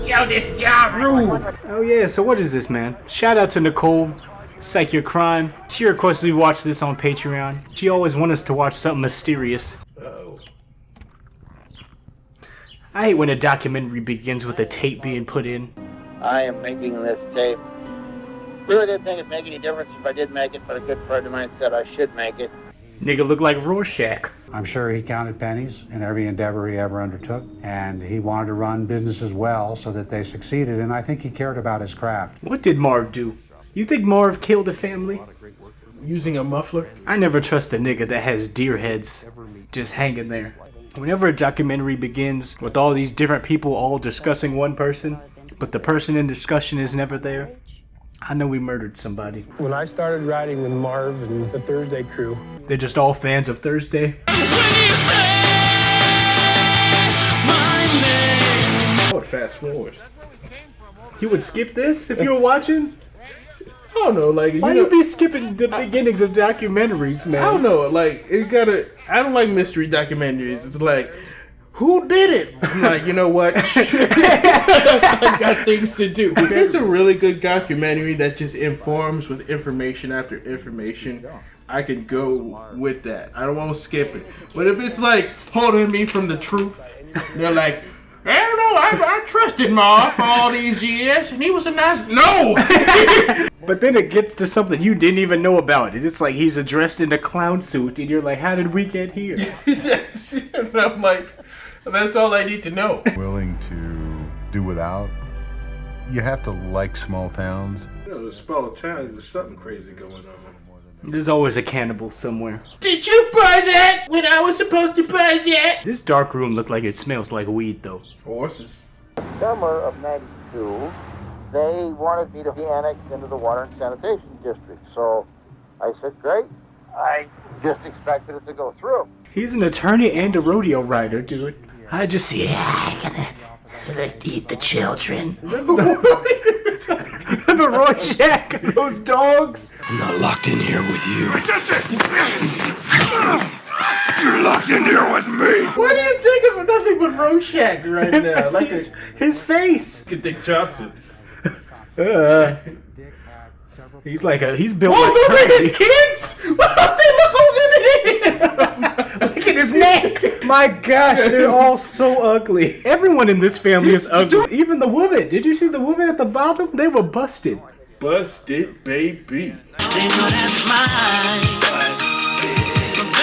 Yo, this Ja Rule. Oh yeah, so what is this, man? Shout out to Nicole. Psych Your Crime. She requested we watch this on Patreon. She always wanted us to watch something mysterious. Uh-oh. I hate when a documentary begins with a tape being put in. I am making this tape. Really didn't think it'd make any difference if I did make it, but a good friend of mine said I should make it. Nigga look like Rorschach. I'm sure he counted pennies in every endeavor he ever undertook, and he wanted to run businesses well so that they succeeded, and I think he cared about his craft. What did Marv do? You think Marv killed a family? Using a muffler? I never trust a nigga that has deer heads just hanging there. Whenever a documentary begins with all these different people all discussing one person, but the person in discussion is never there, I know we murdered somebody. When I started riding with Marv and the Thursday crew, They're just all fans of Thursday. I would fast forward. You would skip this if you were watching? I don't know, like, Why you be skipping the beginnings of documentaries, man? I don't know, like, I don't like mystery documentaries. It's like, who did it? I'm like, you know what? I got things to do. If it's a really good documentary that just informs with information after information, I could go with that. I don't want to skip it. But if it's like holding me from the truth, they're like, I don't know, I trusted Marv for all these years, and he was a nice... No! But then it gets to something you didn't even know about it. It's like he's dressed in a clown suit, and you're like, how did we get here? And I'm like, that's all I need to know. Willing to do without. You have to like small towns. You know, the small towns, there's something crazy going on. There's always a cannibal somewhere. Did you buy that when I was supposed to buy that? This dark room looked like it smells like weed, though. Horses. Summer of '92, they wanted me to be annexed into the water and sanitation district. So I said, great. I just expected it to go through. He's an attorney and a rodeo rider, dude. I just see, I'm gonna eat the children. Remember Rorschach? Those dogs? I'm not locked in here with you. You're locked in here with me. What do you think of nothing but Rorschach right now? Like his face. Dick Johnson. He's built Oh, like those are Kirby. his kids? They look older than him. Look at his neck. My gosh, they're all so ugly. Everyone in this family is ugly. Even the woman. Did you see the woman at the bottom? They were busted. Busted, baby. They know that's mine.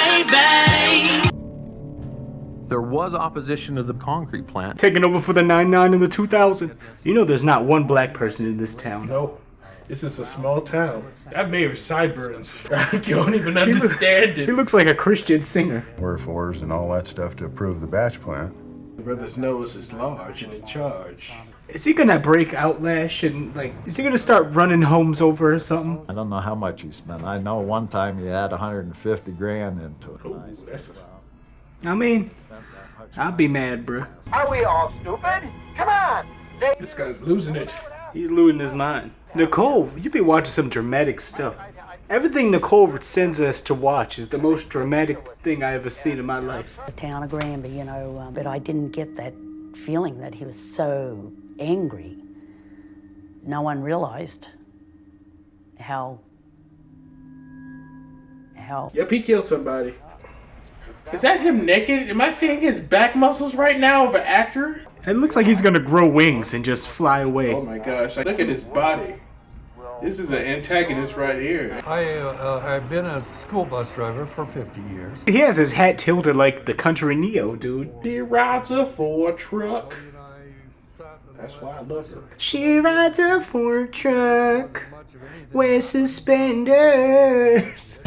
Baby. There was opposition to the concrete plant. Taking over for the 99 and the 2000. You know there's not one black person in this town. No. This is a small town. That mayor's sideburns. I don't even understand it. He looks like a Christian singer. Wherefores and all that stuff to approve the batch plant. The brother's nose is large and in charge. Is he gonna break Outlash and is he gonna start running homes over or something? I don't know how much he spent. I know one time he had 150 grand into it. Ooh, that's I mean, I'd be mad, bruh. Are we all stupid? Come on. This guy's losing it. He's losing his mind. Nicole, you be watching some dramatic stuff. Everything Nicole sends us to watch is the most dramatic thing I ever seen in my life. The town of Granby, but I didn't get that feeling that he was so angry. No one realized how. Yep, he killed somebody. Is that him naked? Am I seeing his back muscles right now of an actor? It looks like he's gonna grow wings and just fly away. Oh my gosh, look at his body. This is an antagonist right here. I've been a school bus driver for 50 years. He has his hat tilted like the country Neo, dude. She rides a Ford truck. That's why I love her. She rides a Ford truck, wears suspenders.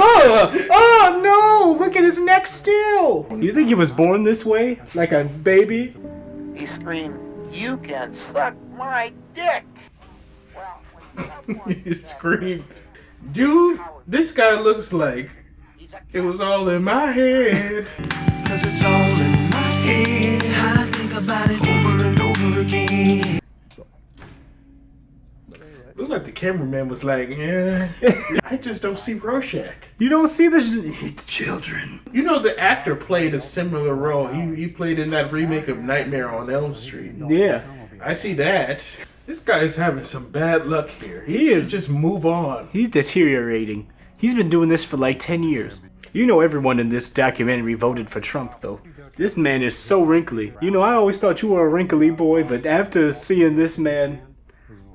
Oh no! Look at his neck still! You think he was born this way? Like a baby? He screamed, "You can suck my dick!" You screamed. Dude, this guy looks like it was all in my head. Cause it's all in my head. I think about it over and over again. Look looked like the cameraman was like, yeah, I just don't see Rorschach. You don't see the children. You know, the actor played a similar role. He played in that remake of Nightmare on Elm Street. Yeah. I see that. This guy's having some bad luck here. He is. Just move on. He's deteriorating. He's been doing this for like 10 years. You know everyone in this documentary voted for Trump, though. This man is so wrinkly. You know, I always thought you were a wrinkly boy, but after seeing this man,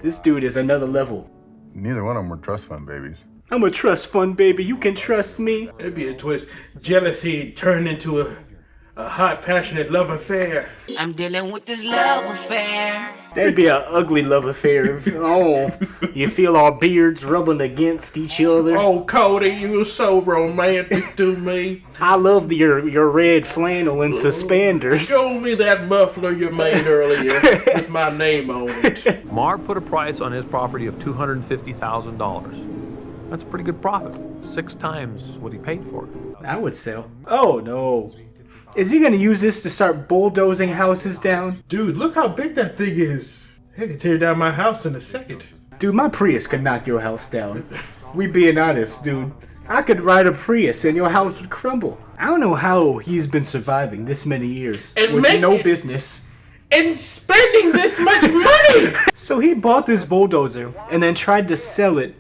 this dude is another level. Neither one of them were trust fund babies. I'm a trust fund baby. You can trust me. It'd be a twist. Jealousy turned into a hot, passionate love affair. I'm dealing with this love affair. That'd be an ugly love affair. Oh, you feel our beards rubbing against each other. Oh, Cody, you were so romantic to me. I love your red flannel and suspenders. Show me that muffler you made earlier with my name on it. Marv put a price on his property of $250,000. That's a pretty good profit. 6 times what he paid for it. I would sell. Oh, no. Is he gonna use this to start bulldozing houses down? Dude, look how big that thing is. I could tear down my house in a second. Dude, my Prius could knock your house down. We being honest, dude. I could ride a Prius and your house would crumble. I don't know how he's been surviving this many years with no business. And spending this much money! So he bought this bulldozer and then tried to sell it.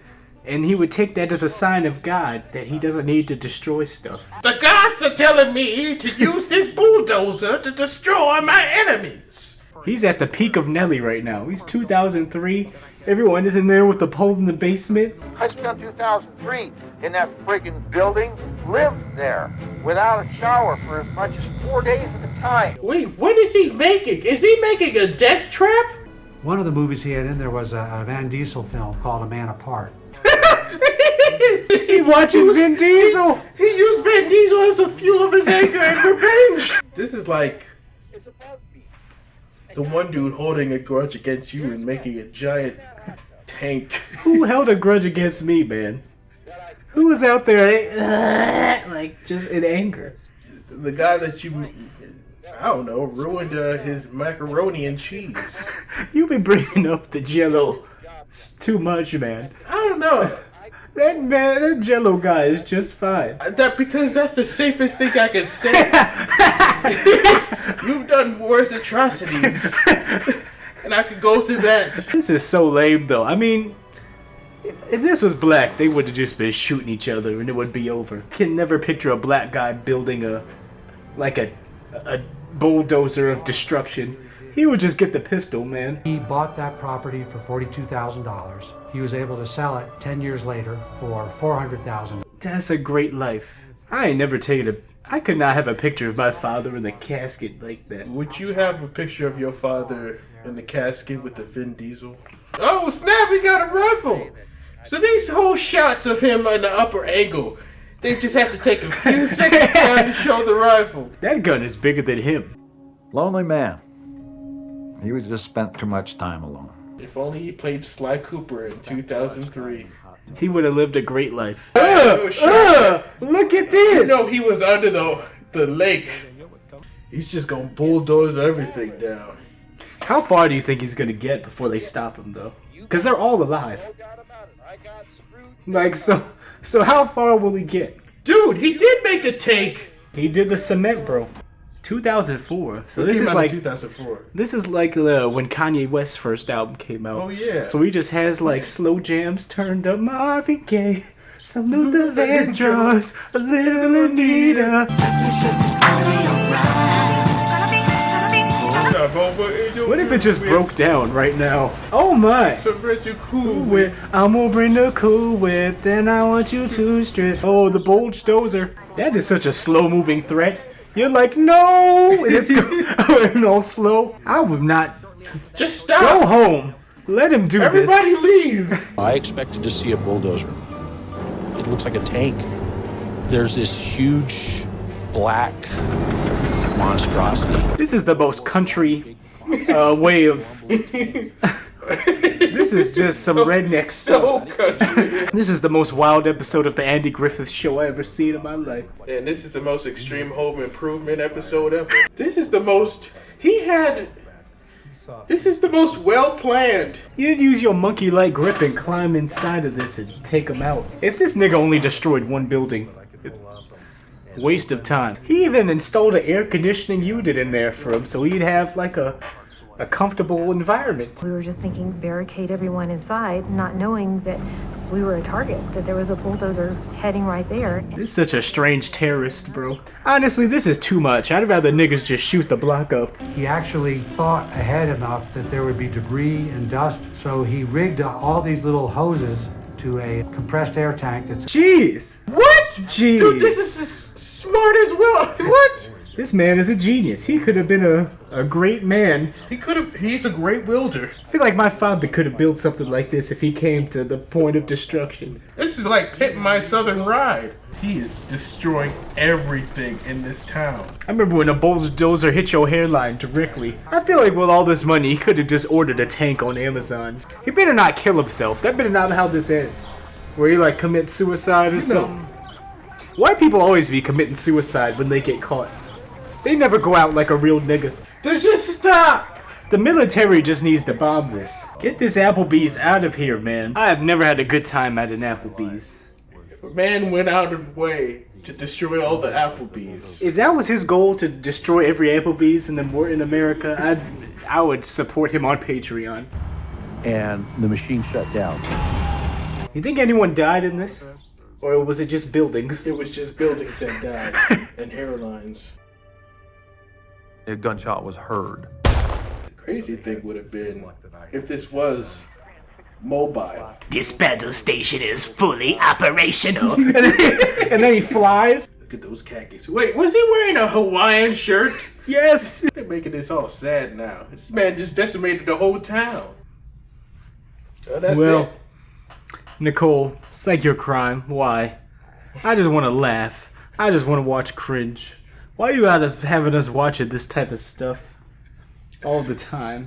And he would take that as a sign of God that he doesn't need to destroy stuff. The gods are telling me to use this bulldozer to destroy my enemies. He's at the peak of Nelly right now. He's 2003. Everyone is in there with the pole in the basement. I spent 2003 in that friggin' building, lived there without a shower for as much as 4 days at a time. Wait, what is he making? Is he making a death trap? One of the movies he had in there was a Van Diesel film called A Man Apart. He watching Vin Diesel. He used Vin Diesel as a fuel of his anger and revenge. This is like the one dude holding a grudge against you and making a giant tank. Who held a grudge against me, man? Who was out there like just in anger? The guy that you, I don't know, ruined his macaroni and cheese. You've been bringing up the Jello too much, man. I don't know. That Jello guy is just fine. Because that's the safest thing I can say. You've done worse atrocities. And I could go through that. This is so lame, though. I mean, if this was black, they would have just been shooting each other and it would be over. Can never picture a black guy building a bulldozer of destruction. He would just get the pistol, man. He bought that property for $42,000. He was able to sell it 10 years later for $400,000. That's a great life. I ain't never taken I could not have a picture of my father in the casket like that. Would you have a picture of your father in the casket with the Vin Diesel? Oh snap, he got a rifle! So these whole shots of him in the upper angle, they just have to take a few seconds time to show the rifle. That gun is bigger than him. Lonely man. He was just spent too much time alone. If only he played Sly Cooper in 2003. He would have lived a great life. Look at this! You know he was under the lake. He's just gonna bulldoze everything down. How far do you think he's gonna get before they stop him, though? Because they're all alive. Like, so how far will he get? Dude, he did make a take. He did the cement, bro. 2004. So this is like 2004. This is like when Kanye West's first album came out. Oh yeah. So he just has like slow jams turned up, Marvin Gaye, some Luther Vandross, a little Anita. What if it just broke down right now? Oh my! So you cool whip. I'm gonna bring the cool whip, then I want you to strip. Oh, the bulldozer. That is such a slow-moving threat. You're like, no! And it's going all slow. I would not. Just stop! Go home. Let him do Everybody this. Leave! I expected to see a bulldozer. It looks like a tank. There's this huge black monstrosity. This is the most country way of... This is just some redneck stuff. This is the most wild episode of the Andy Griffith Show I ever seen in my life. And this is the most extreme home improvement episode ever. This is the most... He had This is the most well planned. You'd use your monkey-like grip and climb inside of this and take him out. If this nigga only destroyed one building, waste of time. He even installed an air conditioning unit in there for him so he'd have like a comfortable environment. We were just thinking barricade everyone inside, not knowing that we were a target, that there was a bulldozer heading right there. This is such a strange terrorist, bro. Honestly, this is too much. I'd rather niggas just shoot the block up. He actually thought ahead enough that there would be debris and dust, so he rigged all these little hoses to a compressed air tank that's... Jeez! What? Jeez. Dude, this is smart as well. What? This man is a genius. He could have been a great man. He's a great wielder. I feel like my father could have built something like this if he came to the point of destruction. This is like Pit My Southern Ride. He is destroying everything in this town. I remember when a bulldozer hit your hairline directly. I feel like with all this money, he could have just ordered a tank on Amazon. He better not kill himself. That better not be how this ends. Where he like commits suicide or something. White people always be committing suicide when they get caught. They never go out like a real nigga. They just stop! The military just needs to bomb this. Get this Applebee's out of here, man. I have never had a good time at an Applebee's. A man went out of his way to destroy all the Applebee's. If that was his goal, to destroy every Applebee's in America, I would support him on Patreon. And the machine shut down. You think anyone died in this? Or was it just buildings? It was just buildings that died. And hairlines. A gunshot was heard. The crazy thing would have been if this was mobile. This battle station is fully operational. And then he flies. Look at those khakis. Wait, was he wearing a Hawaiian shirt? Yes. They're making this all sad now. This man just decimated the whole town. So that's it. Nicole, it's like your crime. Why? I just want to laugh. I just want to watch cringe. Why are you out of having us watching this type of stuff all the time?